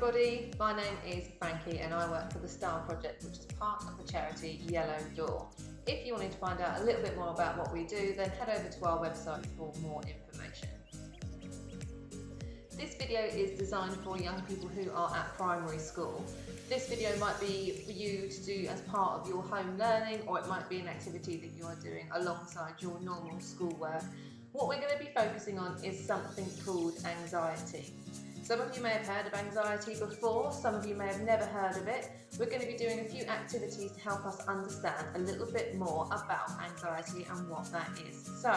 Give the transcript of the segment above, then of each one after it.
everybody, my name is Frankie and I work for the Star Project, which is part of the charity Yellow Door. If you wanted to find out a little bit more about what we do, then head over to our website for more information. This video is designed for young people who are at primary school. This video might be for you to do as part of your home learning, or it might be an activity that you are doing alongside your normal schoolwork. What we're going to be focusing on is something called anxiety. Some of you may have heard of anxiety before, some of you may have never heard of it. We're going to be doing a few activities to help us understand a little bit more about anxiety and what that is. So,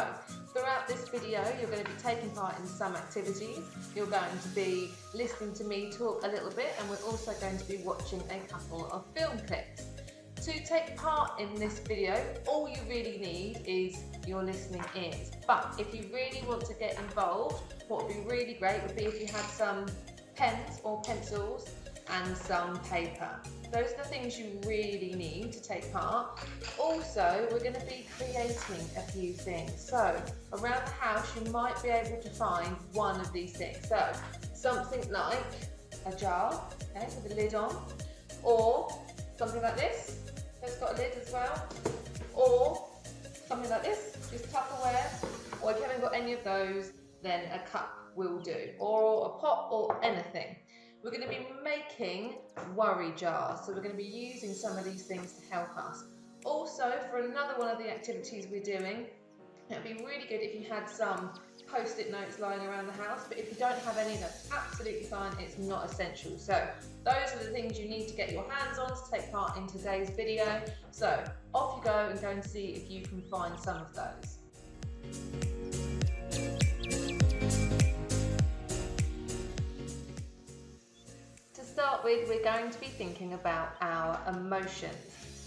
throughout this video, you're going to be taking part in some activities, you're going to be listening to me talk a little bit, and we're also going to be watching a couple of film clips. To take part in this video, all you really need is your listening ears. But if you really want to get involved, what would be really great would be if you had some pens or pencils and some paper. Those are the things you really need to take part. Also, we're going to be creating a few things. So, around the house you might be able to find one of these things. So, something like a jar, okay, with a lid on, or something like this. It's got a lid as well, or something like this, just Tupperware, or if you haven't got any of those, then a cup will do, or a pot or anything. We're going to be making worry jars, so we're going to be using some of these things to help us. Also, for another one of the activities we're doing, it would be really good if you had some post-it notes lying around the house, but if you don't have any, that's absolutely fine, it's not essential. So those are the things you need to get your hands on to take part in today's video. So off you go and go and see if you can find some of those. To start with, we're going to be thinking about our emotions.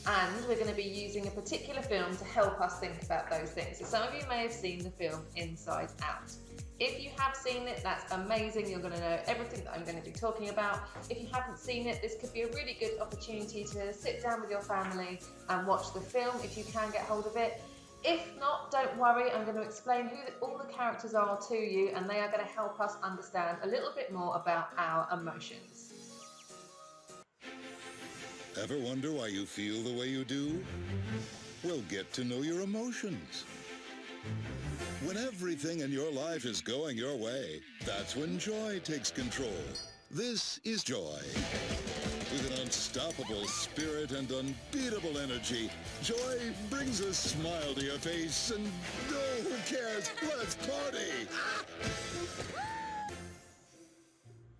And we're going to be using a particular film to help us think about those things. So some of you may have seen the film Inside Out. If you have seen it, that's amazing. You're going to know everything that I'm going to be talking about. If you haven't seen it, this could be a really good opportunity to sit down with your family and watch the film if you can get hold of it. If not, don't worry, I'm going to explain who all the characters are to you, and they are going to help us understand a little bit more about our emotions. Ever wonder why you feel the way you do? Well, get to know your emotions. When everything in your life is going your way, that's when joy takes control. This is joy. With an unstoppable spirit and unbeatable energy, joy brings a smile to your face, and oh, who cares? Let's party!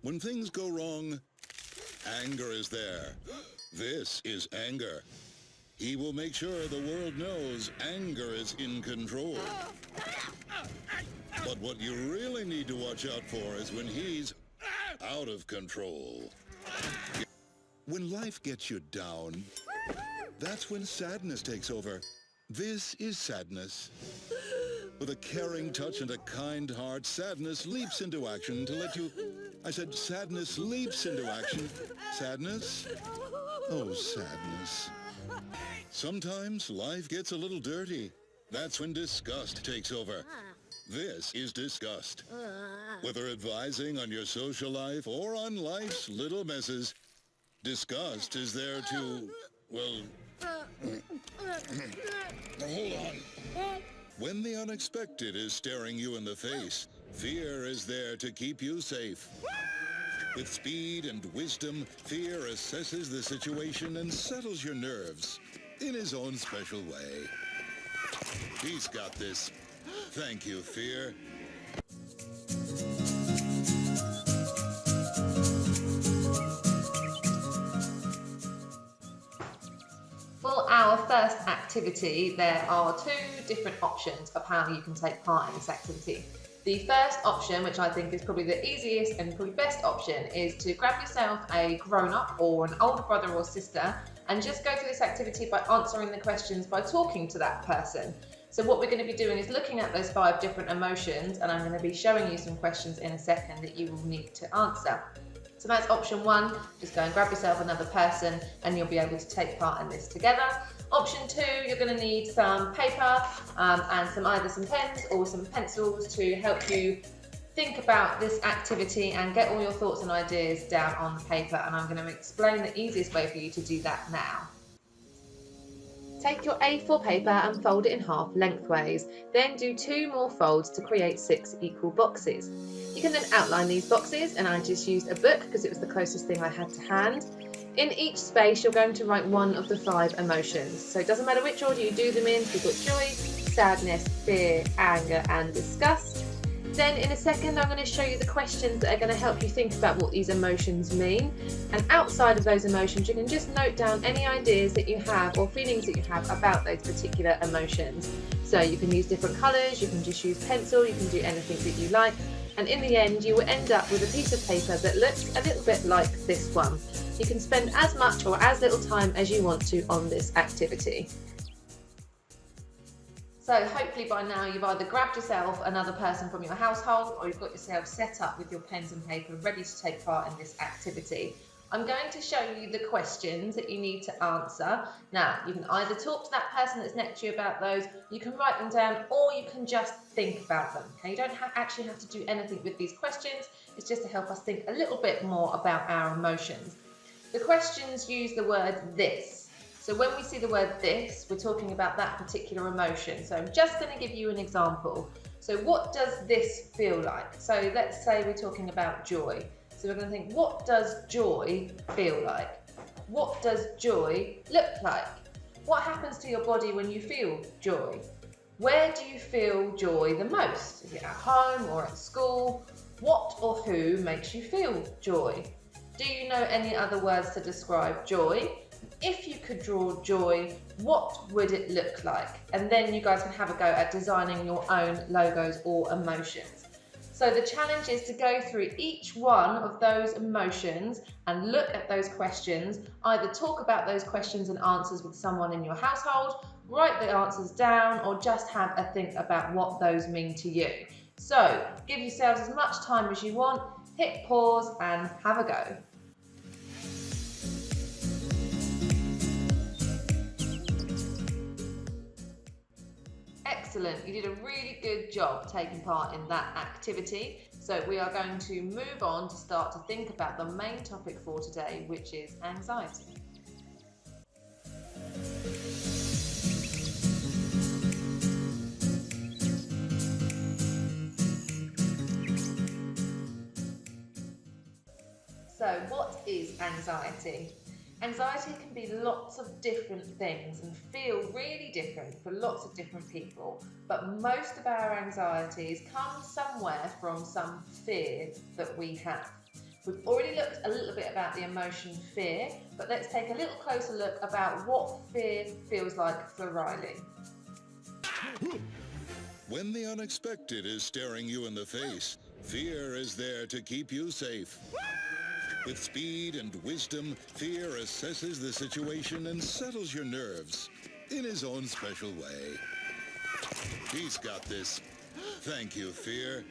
When things go wrong, anger is there. This is anger. He will make sure the world knows anger is in control. But what you really need to watch out for is when he's out of control. When life gets you down, that's when sadness takes over. This is sadness. With a caring touch and a kind heart, sadness leaps into action to let you... I said sadness leaps into action. Sadness? Oh, sadness. Sometimes life gets a little dirty. That's when disgust takes over. This is disgust. Whether advising on your social life or on life's little messes, disgust is there to, well... Hold on. When the unexpected is staring you in the face, fear is there to keep you safe. With speed and wisdom, fear assesses the situation and settles your nerves in his own special way. He's got this. Thank you, fear. For our first activity, there are two different options of how you can take part in this activity. The first option, which I think is probably the easiest and probably best option, is to grab yourself a grown-up or an older brother or sister and just go through this activity by answering the questions by talking to that person. So what we're going to be doing is looking at those 5 different emotions, and I'm going to be showing you some questions in a second that you will need to answer. So that's option 1, just go and grab yourself another person and you'll be able to take part in this together. Option 2, you're going to need some paper and either some pens or some pencils to help you think about this activity and get all your thoughts and ideas down on the paper, and I'm going to explain the easiest way for you to do that now. Take your A4 paper and fold it in half lengthways. Then do 2 more folds to create 6 equal boxes. You can then outline these boxes, and I just used a book because it was the closest thing I had to hand. In each space you're going to write one of the 5 emotions. So it doesn't matter which order you do them in. So we've got joy, sadness, fear, anger and disgust. Then in a second I'm going to show you the questions that are going to help you think about what these emotions mean. And outside of those emotions you can just note down any ideas that you have or feelings that you have about those particular emotions. So you can use different colours, you can just use pencil, you can do anything that you like. And in the end you will end up with a piece of paper that looks a little bit like this one. You can spend as much or as little time as you want to on this activity. So hopefully by now you've either grabbed yourself another person from your household, or you've got yourself set up with your pens and paper ready to take part in this activity. I'm going to show you the questions that you need to answer. Now you can either talk to that person that's next to you about those, you can write them down, or you can just think about them. Okay? You don't actually have to do anything with these questions, it's just to help us think a little bit more about our emotions. The questions use the word this. So when we see the word this, we're talking about that particular emotion. So I'm just going to give you an example. So what does this feel like? So let's say we're talking about joy. So we're going to think, what does joy feel like? What does joy look like? What happens to your body when you feel joy? Where do you feel joy the most? Is it at home or at school? What or who makes you feel joy? Do you know any other words to describe joy? If you could draw joy, what would it look like? And then you guys can have a go at designing your own logos or emotions. So the challenge is to go through each one of those emotions and look at those questions, either talk about those questions and answers with someone in your household, write the answers down, or just have a think about what those mean to you. So give yourselves as much time as you want, hit pause and have a go. Excellent, you did a really good job taking part in that activity. So we are going to move on to start to think about the main topic for today, which is anxiety. So what is anxiety? Anxiety can be lots of different things and feel really different for lots of different people, but most of our anxieties come somewhere from some fear that we have. We've already looked a little bit about the emotion fear, but let's take a little closer look about what fear feels like for Riley. When the unexpected is staring you in the face, fear is there to keep you safe. With speed and wisdom, fear assesses the situation and settles your nerves in his own special way. He's got this. Thank you, fear.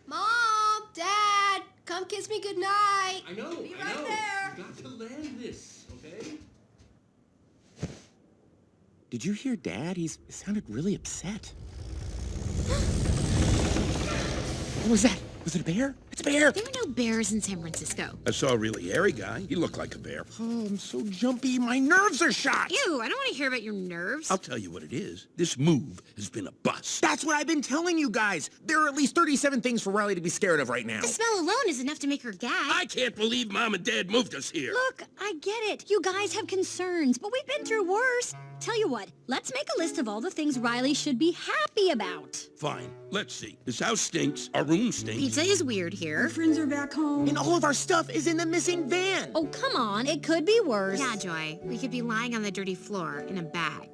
Mom! Dad! Come kiss me goodnight! I know, Be I right know. there. You got to land this, okay? Did you hear Dad? He sounded really upset. What was that? Was it a bear? It's a bear! There are no bears in San Francisco. I saw a really hairy guy. He looked like a bear. Oh, I'm so jumpy. My nerves are shot! Ew, I don't want to hear about your nerves. I'll tell you what it is. This move has been a bust. That's what I've been telling you guys. There are at least 37 things for Riley to be scared of right now. The smell alone is enough to make her gag. I can't believe Mom and Dad moved us here. Look, I get it. You guys have concerns, but we've been through worse. Tell you what, let's make a list of all the things Riley should be happy about. Fine. Let's see. This house stinks. Our room stinks. Pizza is weird Our here. friends are back home. And all of our stuff is in the missing van. Oh, come on. It could be worse. Yeah, Joy. We could be lying on the dirty floor in a bag.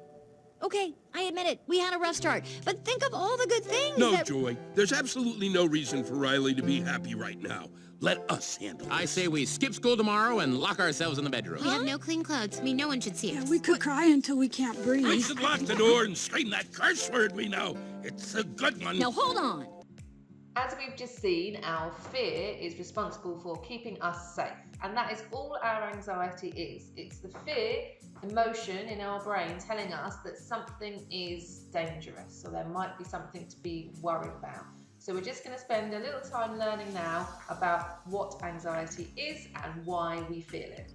Okay, I admit it. We had a rough start. But think of all the good things No, that... Joy. There's absolutely no reason for Riley to be happy right now. Let us handle it. I say we skip school tomorrow and lock ourselves in the bedroom. We have no clean clothes. I mean, no one should see us. We could cry until we can't breathe. We should lock the door and scream that curse word we know. It's a good one. Now, hold on. As we've just seen, our fear is responsible for keeping us safe. And that is all our anxiety is. It's the fear, emotion in our brain telling us that something is dangerous. So there might be something to be worried about. So we're just going to spend a little time learning now about what anxiety is and why we feel it.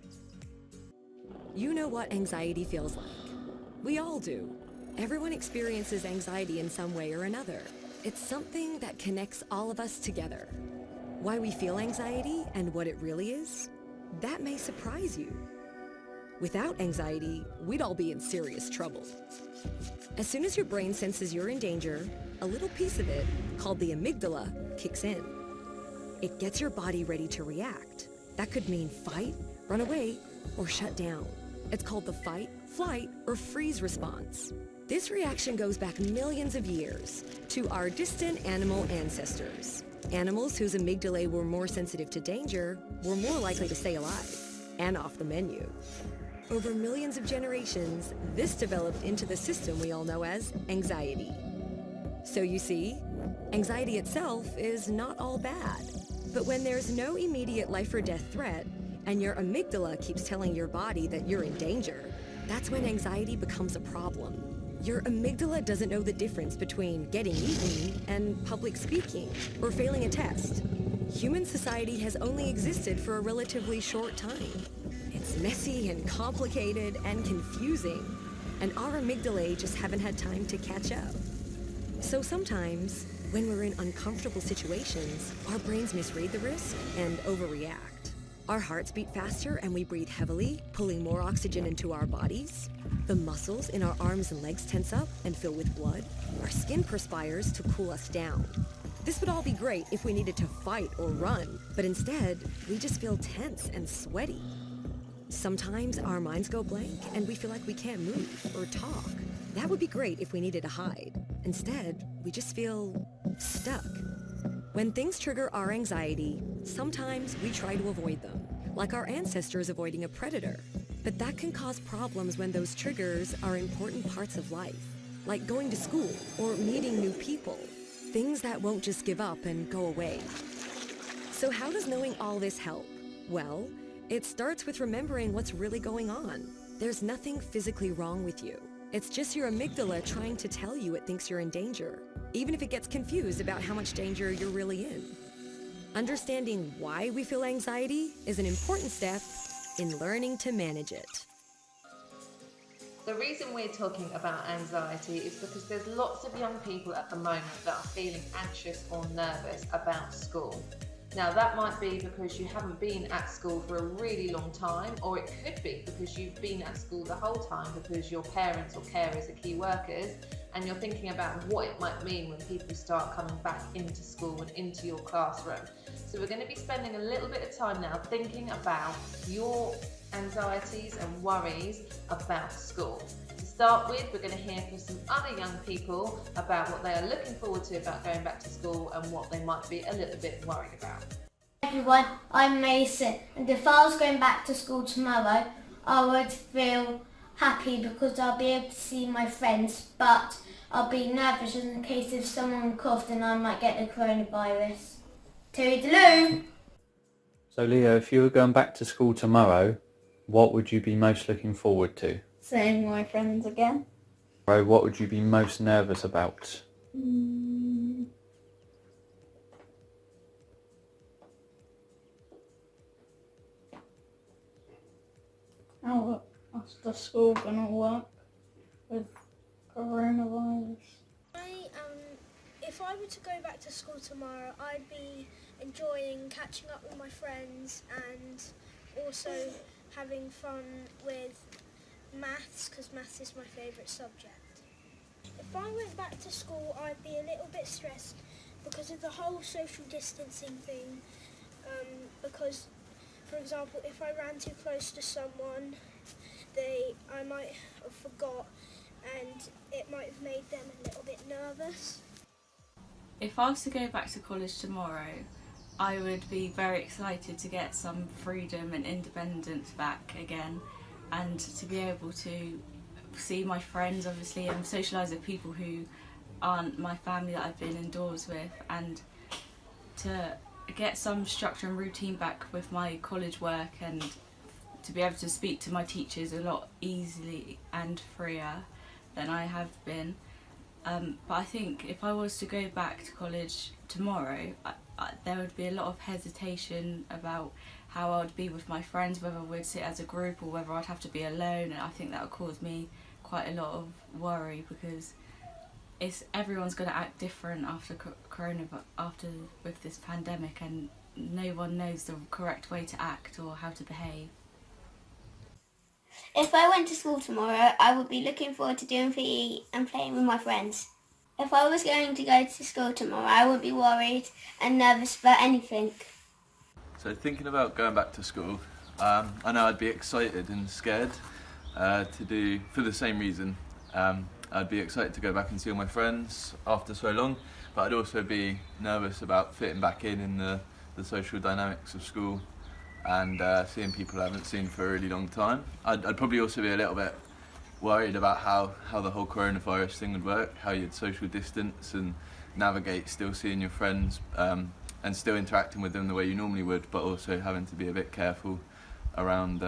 You know what anxiety feels like. We all do. Everyone experiences anxiety in some way or another. It's something that connects all of us together. Why we feel anxiety and what it really is, that may surprise you. Without anxiety, we'd all be in serious trouble. As soon as your brain senses you're in danger, a little piece of it, called the amygdala, kicks in. It gets your body ready to react. That could mean fight, run away, or shut down. It's called the fight, flight, or freeze response. This reaction goes back millions of years to our distant animal ancestors. Animals whose amygdalae were more sensitive to danger were more likely to stay alive and off the menu. Over millions of generations, this developed into the system we all know as anxiety. So you see, anxiety itself is not all bad. But when there's no immediate life or death threat, and your amygdala keeps telling your body that you're in danger, that's when anxiety becomes a problem. Your amygdala doesn't know the difference between getting eaten and public speaking or failing a test. Human society has only existed for a relatively short time. It's messy and complicated and confusing, and our amygdalae just haven't had time to catch up. So sometimes, when we're in uncomfortable situations, our brains misread the risk and overreact. Our hearts beat faster and we breathe heavily, pulling more oxygen into our bodies. The muscles in our arms and legs tense up and fill with blood. Our skin perspires to cool us down. This would all be great if we needed to fight or run, but instead, we just feel tense and sweaty. Sometimes our minds go blank and we feel like we can't move or talk. That would be great if we needed to hide. Instead, we just feel stuck. When things trigger our anxiety, sometimes we try to avoid them, like our ancestors avoiding a predator. But that can cause problems when those triggers are important parts of life, like going to school or meeting new people, things that won't just give up and go away. So how does knowing all this help? Well, it starts with remembering what's really going on. There's nothing physically wrong with you. It's just your amygdala trying to tell you it thinks you're in danger, even if it gets confused about how much danger you're really in. Understanding why we feel anxiety is an important step in learning to manage it. The reason we're talking about anxiety is because there's lots of young people at the moment that are feeling anxious or nervous about school. Now that might be because you haven't been at school for a really long time, or it could be because you've been at school the whole time because your parents or carers are key workers, and you're thinking about what it might mean when people start coming back into school and into your classroom. So we're going to be spending a little bit of time now thinking about your anxieties and worries about school. To start with, we're going to hear from some other young people about what they are looking forward to about going back to school and what they might be a little bit worried about. Hi everyone, I'm Mason, and if I was going back to school tomorrow, I would feel happy because I'll be able to see my friends, but I'll be nervous in case if someone coughed and I might get the coronavirus. Toodaloo! So Leo, if you were going back to school tomorrow, what would you be most looking forward to? Seeing my friends again. Bro, what would you be most nervous about? how's the school gonna work with coronavirus? If I were to go back to school tomorrow, I'd be enjoying catching up with my friends and also having fun with maths, because maths is my favourite subject. If I went back to school, I'd be a little bit stressed because of the whole social distancing thing. Because, for example, if I ran too close to someone, I might have forgot, and it might have made them a little bit nervous. If I was to go back to college tomorrow, I would be very excited to get some freedom and independence back again, and to be able to see my friends, obviously, and socialise with people who aren't my family that I've been indoors with, and to get some structure and routine back with my college work, and to be able to speak to my teachers a lot easily and freer than I have been. But I think if I was to go back to college tomorrow, there would be a lot of hesitation about how I would be with my friends, whether we'd sit as a group or whether I'd have to be alone, and I think that would cause me quite a lot of worry, because everyone's going to act different after with this pandemic, and no one knows the correct way to act or how to behave. If I went to school tomorrow, I would be looking forward to doing PE and playing with my friends. If I was going to go to school tomorrow, I wouldn't be worried and nervous about anything. So thinking about going back to school, I know I'd be excited and scared for the same reason. I'd be excited to go back and see all my friends after so long, but I'd also be nervous about fitting back in the social dynamics of school and seeing people I haven't seen for a really long time. I'd probably also be a little bit worried about how the whole coronavirus thing would work, how you'd social distance and navigate still seeing your friends and still interacting with them the way you normally would, but also having to be a bit careful around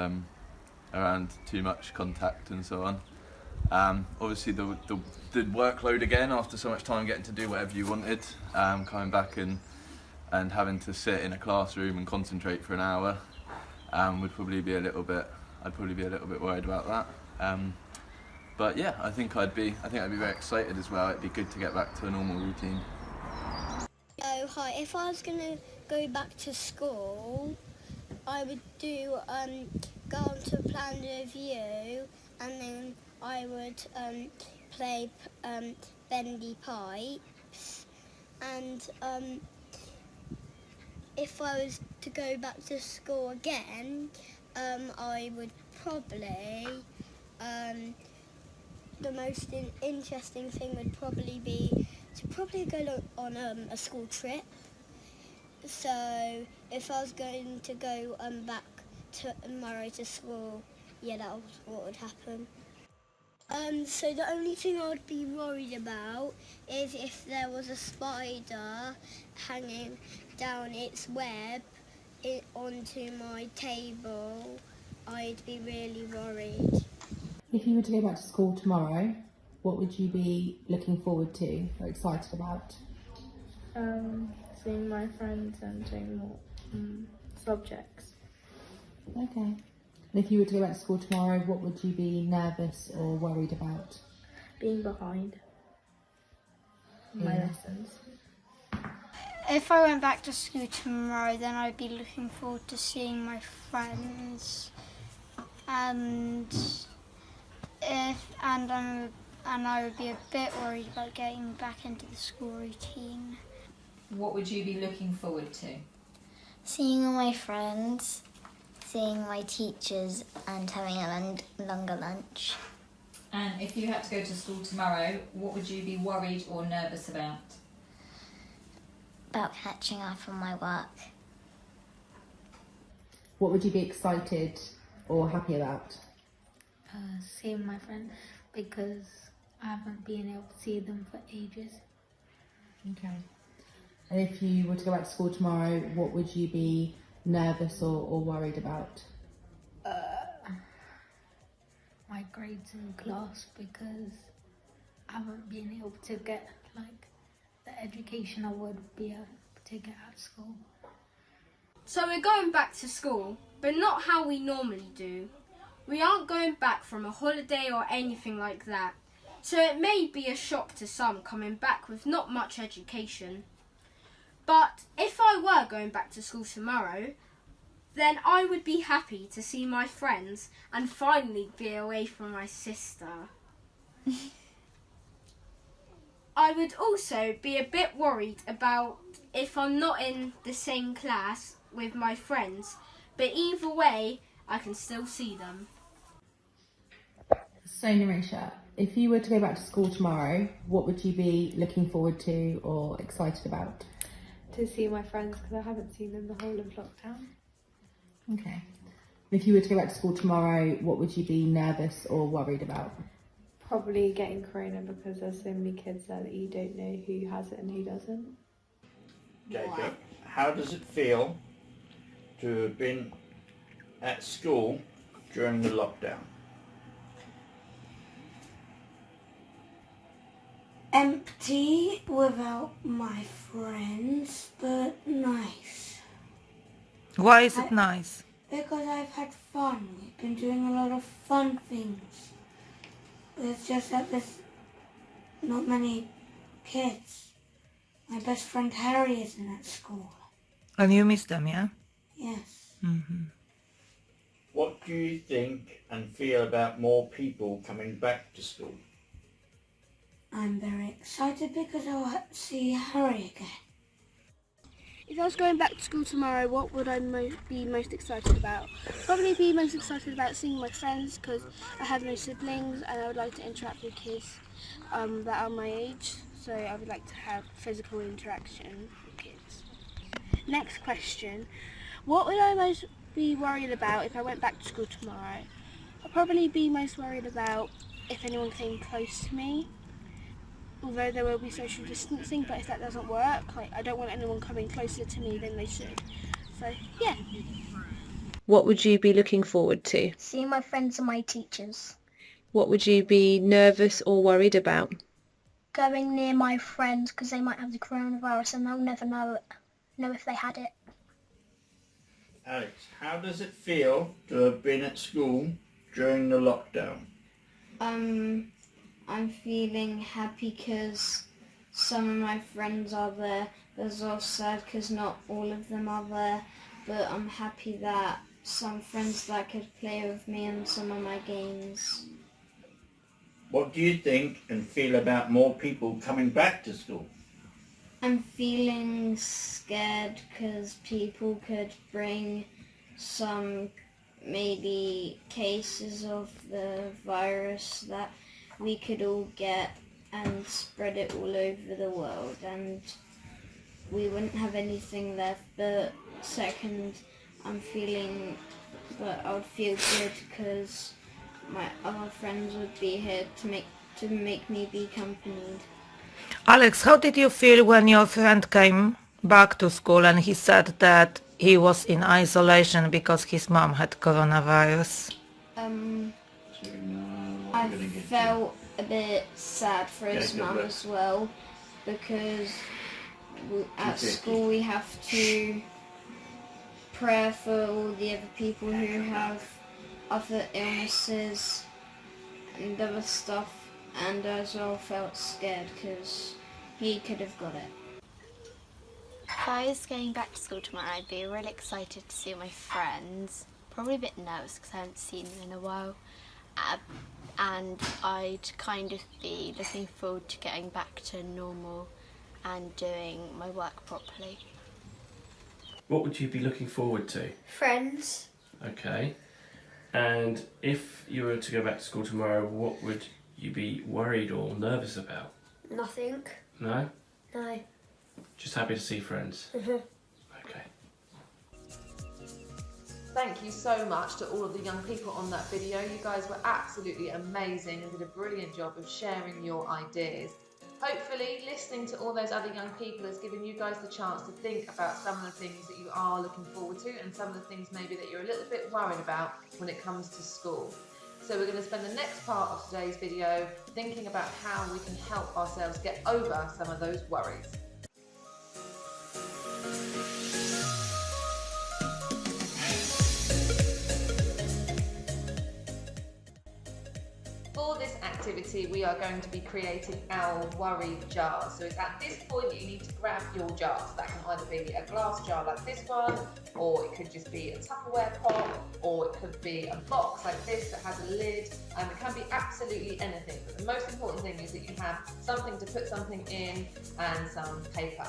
too much contact and so on. Obviously the workload again after so much time getting to do whatever you wanted, coming back and having to sit in a classroom and concentrate for an hour would probably be a little bit. I'd probably be a little bit worried about that. But yeah, I think I'd be very excited as well. It'd be good to get back to a normal routine. Oh hi, if I was gonna go back to school, I would go onto a planned review, and then I would play bendy pipes, and if I was to go back to school again, I would probably, the most interesting thing would probably be to go on a school trip. So if I was going to go back tomorrow to school, yeah, that was what would happen. So the only thing I would be worried about is if there was a spider hanging down its web onto my table, I'd be really worried. If you were to go back to school tomorrow, what would you be looking forward to or excited about? Seeing my friends and doing more subjects. Okay. And if you were to go back to school tomorrow, what would you be nervous or worried about? Being behind my lessons. If I went back to school tomorrow, then I'd be looking forward to seeing my friends, and I would be a bit worried about getting back into the school routine. What would you be looking forward to? Seeing all my friends, seeing my teachers, and having a longer lunch. And if you had to go to school tomorrow, what would you be worried or nervous about? About catching up on my work. What would you be excited or happy about? Seeing my friends, because I haven't been able to see them for ages. Okay. And if you were to go back to school tomorrow, what would you be nervous or worried about? My grades in class, because I haven't been able to get the education I would be able to get at school. So we're going back to school, but not how we normally do. We aren't going back from a holiday or anything like that, so it may be a shock to some coming back with not much education. But if I were going back to school tomorrow, then I would be happy to see my friends and finally be away from my sister. I would also be a bit worried about if I'm not in the same class with my friends, but either way, I can still see them. So Narisha, if you were to go back to school tomorrow, what would you be looking forward to or excited about? To see my friends, because I haven't seen them the whole of lockdown. Okay. If you were to go back to school tomorrow, what would you be nervous or worried about? Probably getting corona, because there's so many kids there that you don't know who has it and who doesn't. Jacob, how does it feel to have been at school during the lockdown? Empty without my friends, but nice. Why is it nice? Because I've had fun. We've been doing a lot of fun things. It's just that there's not many kids. My best friend Harry isn't at school. And you miss them, yeah? Yes. Mm-hmm. What do you think and feel about more people coming back to school? I'm very excited because I'll see Harry again. If I was going back to school tomorrow, what would I be most excited about? Probably be most excited about seeing my friends, because I have no siblings and I would like to interact with kids that are my age. So I would like to have physical interaction with kids. Next question. What would I most be worried about if I went back to school tomorrow? I'd probably be most worried about if anyone came close to me. Although there will be social distancing, but if that doesn't work, I don't want anyone coming closer to me than they should. So, yeah. What would you be looking forward to? Seeing my friends and my teachers. What would you be nervous or worried about? Going near my friends because they might have the coronavirus and they'll never know if they had it. Alex, how does it feel to have been at school during the lockdown? I'm feeling happy because some of my friends are there. I was also sad because not all of them are there, but I'm happy that some friends that could play with me in some of my games. What do you think and feel about more people coming back to school? I'm feeling scared because people could bring some maybe cases of the virus that we could all get and spread it all over the world, and we wouldn't have anything left. But second, I'm feeling that I would feel good because my other friends would be here to make me be accompanied. Alex, how did you feel when your friend came back to school and he said that he was in isolation because his mom had coronavirus? I felt a bit sad for his mum as well, because at school we have to pray for all the other people who have other illnesses and other stuff, and I as well felt scared because he could have got it. If I was going back to school tomorrow, I'd be really excited to see my friends. Probably a bit nervous because I haven't seen them in a while. And I'd kind of be looking forward to getting back to normal and doing my work properly. What would you be looking forward to? Friends. Okay. And if you were to go back to school tomorrow, what would you be worried or nervous about? Nothing. No? No. Just happy to see friends? Mhm. Okay. Thank you so much to all of the young people on that video. You guys were absolutely amazing and did a brilliant job of sharing your ideas. Hopefully, listening to all those other young people has given you guys the chance to think about some of the things that you are looking forward to and some of the things maybe that you're a little bit worried about when it comes to school. So we're going to spend the next part of today's video thinking about how we can help ourselves get over some of those worries. For this activity, we are going to be creating our worry jar. So it's at this point that you need to grab your jar. So that can either be a glass jar like this one, or it could just be a Tupperware pot, or it could be a box like this that has a lid. It can be absolutely anything. But the most important thing is that you have something to put something in and some paper.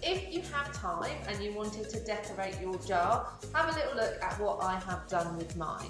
If you have time and you wanted to decorate your jar, have a little look at what I have done with mine.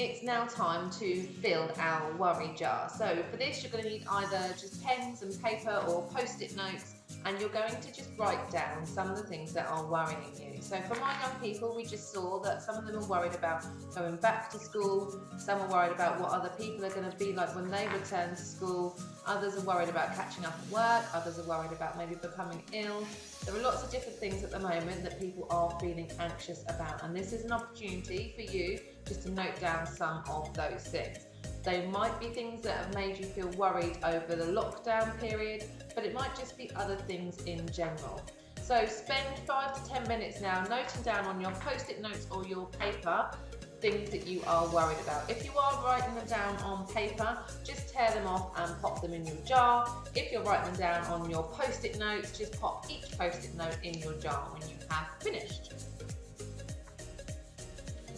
It's now time to fill our worry jar. So for this, you're going to need either just pens and paper or post-it notes, and you're going to just write down some of the things that are worrying you. So for my young people, we just saw that some of them are worried about going back to school, some are worried about what other people are going to be like when they return to school, others are worried about catching up at work, others are worried about maybe becoming ill. There are lots of different things at the moment that people are feeling anxious about, and this is an opportunity for you just to note down some of those things. They might be things that have made you feel worried over the lockdown period, but it might just be other things in general. So spend 5 to 10 minutes now noting down on your post-it notes or your paper things that you are worried about. If you are writing them down on paper, just tear them off and pop them in your jar. If you're writing them down on your post-it notes, just pop each post-it note in your jar when you have finished.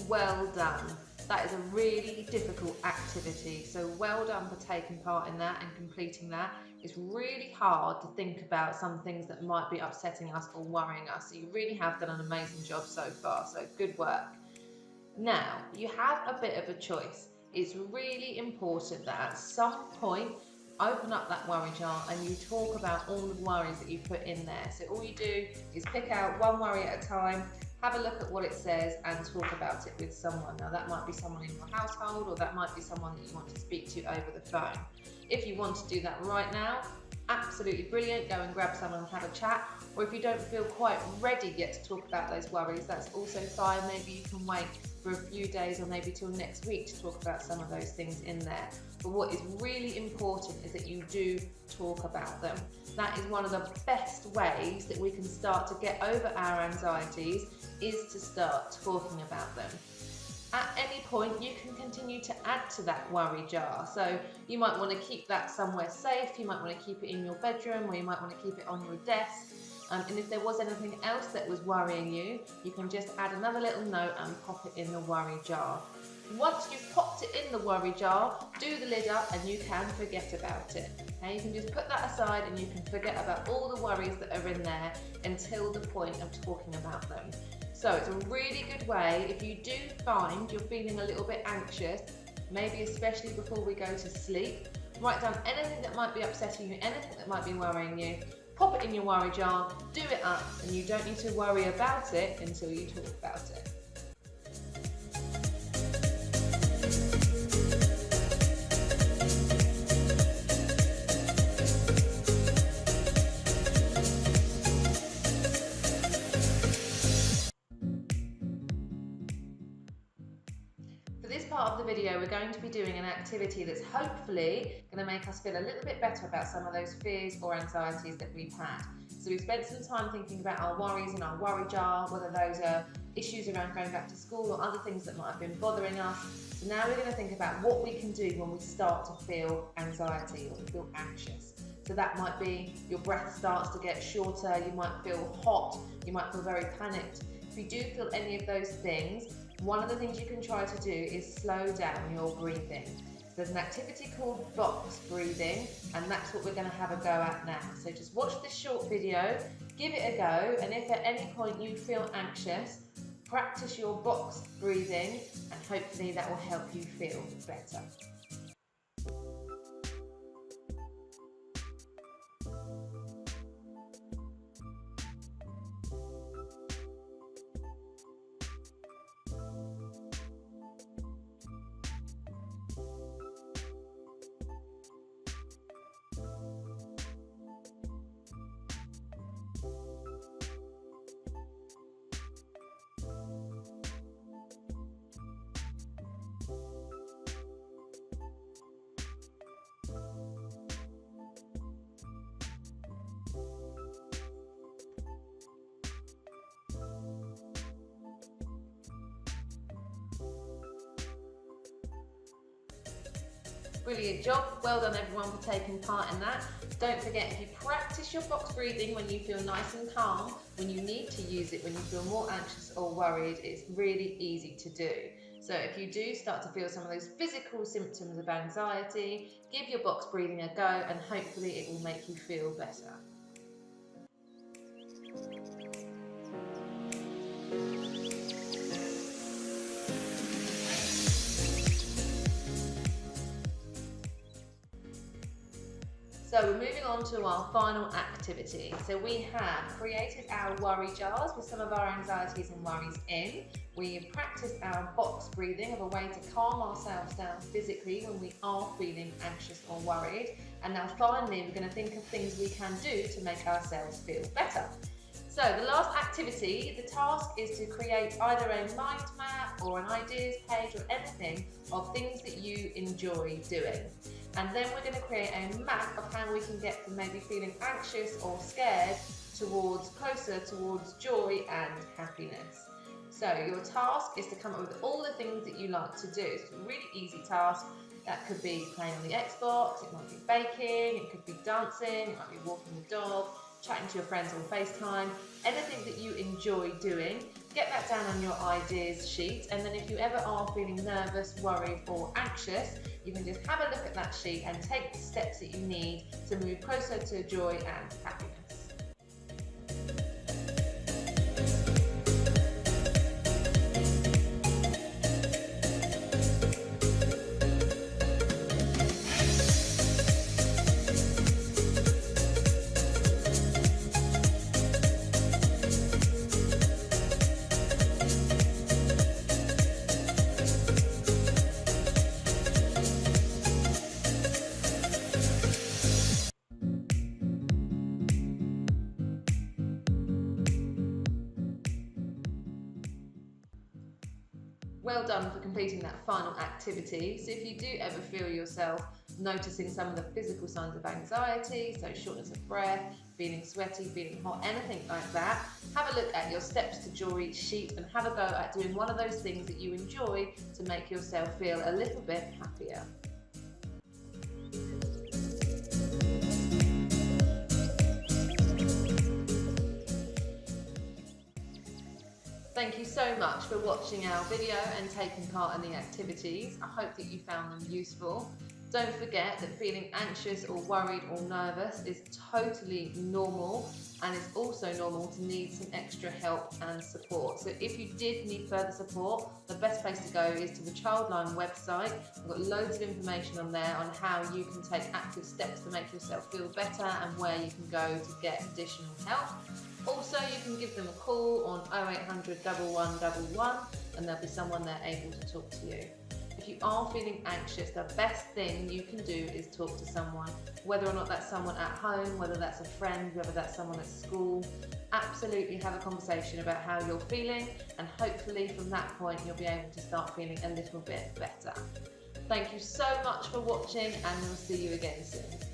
Well done. That is a really difficult activity, so well done for taking part in that and completing that. It's really hard to think about some things that might be upsetting us or worrying us, so you really have done an amazing job so far, so good work. Now, you have a bit of a choice. It's really important that at some point, open up that worry jar and you talk about all the worries that you put in there. So all you do is pick out one worry at a time, have a look at what it says and talk about it with someone. Now that might be someone in your household, or that might be someone that you want to speak to over the phone. If you want to do that right now, absolutely brilliant, go and grab someone and have a chat. Or if you don't feel quite ready yet to talk about those worries, that's also fine. Maybe you can wait for a few days or maybe till next week to talk about some of those things in there. But what is really important is that you do talk about them. That is one of the best ways that we can start to get over our anxieties, is to start talking about them. At any point, you can continue to add to that worry jar. So you might want to keep that somewhere safe, you might want to keep it in your bedroom, or you might want to keep it on your desk. And if there was anything else that was worrying you, you can just add another little note and pop it in the worry jar. Once you've popped it in the worry jar, do the lid up and you can forget about it. Okay, you can just put that aside and you can forget about all the worries that are in there until the point of talking about them. So it's a really good way, if you do find you're feeling a little bit anxious, maybe especially before we go to sleep, write down anything that might be upsetting you, anything that might be worrying you, pop it in your worry jar, do it up, and you don't need to worry about it until you talk about it. Part of the video, we're going to be doing an activity that's hopefully going to make us feel a little bit better about some of those fears or anxieties that we've had. So we've spent some time thinking about our worries in our worry jar, whether those are issues around going back to school or other things that might have been bothering us. So now we're going to think about what we can do when we start to feel anxiety or feel anxious. So that might be your breath starts to get shorter, you might feel hot, you might feel very panicked. If you do feel any of those things, one of the things you can try to do is slow down your breathing. There's an activity called box breathing, and that's what we're going to have a go at now. So just watch this short video, give it a go, and if at any point you feel anxious, practice your box breathing, and hopefully that will help you feel better. Brilliant job. Well done everyone for taking part in that. Don't forget, if you practice your box breathing when you feel nice and calm, when you need to use it when you feel more anxious or worried, it's really easy to do. So if you do start to feel some of those physical symptoms of anxiety, give your box breathing a go and hopefully it will make you feel better. So we're moving on to our final activity. So we have created our worry jars with some of our anxieties and worries in. We've practiced our box breathing of a way to calm ourselves down physically when we are feeling anxious or worried. And now finally, we're going to think of things we can do to make ourselves feel better. So the last activity, the task is to create either a mind map or an ideas page or anything of things that you enjoy doing. And then we're going to create a map of how we can get from maybe feeling anxious or scared closer towards joy and happiness. So your task is to come up with all the things that you like to do. So it's a really easy task. That could be playing on the Xbox, it might be baking, it could be dancing, it might be walking the dog, chatting to your friends on FaceTime, anything that you enjoy doing. Get that down on your ideas sheet, and then if you ever are feeling nervous, worried or anxious, you can just have a look at that sheet and take the steps that you need to move closer to joy and happiness. Well done for completing that final activity. So if you do ever feel yourself noticing some of the physical signs of anxiety, so shortness of breath, feeling sweaty, feeling hot, anything like that, have a look at your steps to joy sheet and have a go at doing one of those things that you enjoy to make yourself feel a little bit happier. Thank you so much for watching our video and taking part in the activities. I hope that you found them useful. Don't forget that feeling anxious or worried or nervous is totally normal, and it's also normal to need some extra help and support. So if you did need further support, the best place to go is to the Childline website. We've got loads of information on there on how you can take active steps to make yourself feel better and where you can go to get additional help. Also, you can give them a call on 0800 1111 and there'll be someone there able to talk to you. If you are feeling anxious, the best thing you can do is talk to someone, whether or not that's someone at home, whether that's a friend, whether that's someone at school. Absolutely have a conversation about how you're feeling, and hopefully from that point you'll be able to start feeling a little bit better. Thank you so much for watching, and we'll see you again soon.